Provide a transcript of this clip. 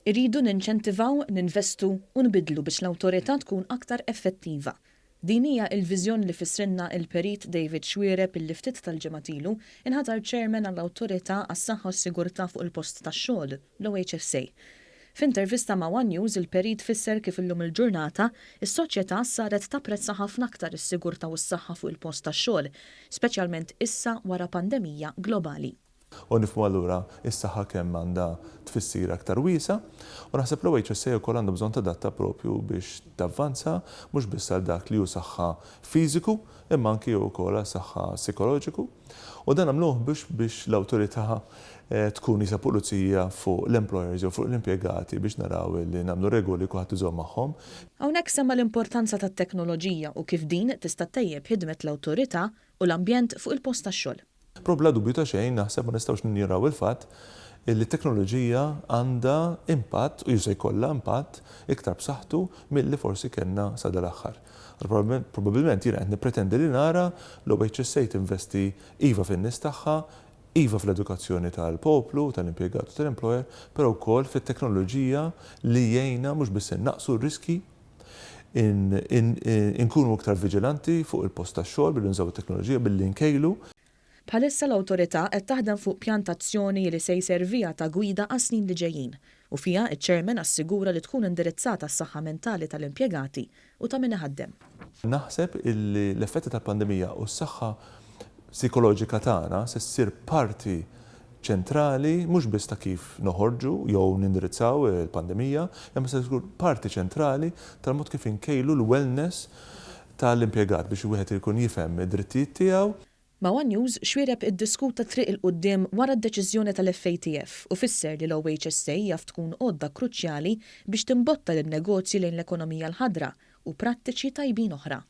Iridu ninċentivaw, ninvestu u nbidlu biex l-Awtorità tkun aktar effettiva. Din hija l-viżjoni li fissrinna il-Perit David Xuereb illi ftit tal-ġimgħat ilu inħatar chairman għall-Awtorità għas-Saħħa u s-Sigurtà fuq il-post tax-xogħol, l-OHSA. F'intervista ma' One News il-Perit fisser kif illum il-ġurnata is-soċjetà saret tapprezza ħafna aktar is-sigurtà u s-saħħa fuq il-post tax-xogħol, speċjalment issa wara pandemija globali. U nifhmu allura is-saħħa kemm għandha tfissir aktar wiesa u naħseb l-OHSA wkoll għandha bżonn tadatta propju biex tavvanza mhux biss għal dak li hu saħħa fiżiku imma anke wkoll saħħa psikoloġiku. U dan għamluh biex l-Awtorità tkun isa pulizija fuq l-employers jew fuq l-impjegati biex naraw li nagħmlu regoli kulħadd iżomm magħhom. Hawnhekk semma l-importanza tat-teknoloġija u kif din tista' tejjeb ħidmet l-Awtorità u l-ambjent fuq il-post tax-xogħol. Probla dubju ta' xejn naħseb ma nistgħux ninjuraw il-fatt li t-teknoloġija għandha impatt u se jkollha impatt iktar b'saħħtu milli forsi kellna sa dal-aħħar. Probabbilment jiena qed nippretendi li nara l-OHSA tinvesti iva fin-nies tagħha, iva fl-edukazzjoni tal-poplu, tal-impjegat u tal-employer, però wkoll fit-teknoloġija li jgħinna mhux biss innaqsu r-riski inkunu iktar viġilanti fuq il-post tax-xogħol billi nżaw it-teknoloġija billi nkejlu. Bħalissa l-Awtorità qed taħdem fuq pjantazzjoni li se jservija ta' gwida għas-snin li ġejjin u fiha iċ-chairman assigura li tkun indirizzata s-saħħa mentali tal-impjegati u ta' min iħaddem. Naħseb illi l-effetti tal-pandemija u s-saħħa psikoloġika tagħna se ssir parti ċentrali mhux biss ta' kif noħorġu jew nindirizzaw il-pandemija, imma se tkun parti ċentrali tal-mod kif inkejlu l-wellness tal-impjegat biex wieħed ikun jifhem id-drittijiet tiegħu. Ma' One News Xuereb iddiskuta triq il-qudiem wara d-deċiżjoni tal-FATF u fisser li l-OHSA jaf tkun għodda kruċjali biex timbotta lin-negozji lejn l-ekonomija l-ħadra u prattiċi tajbin oħra.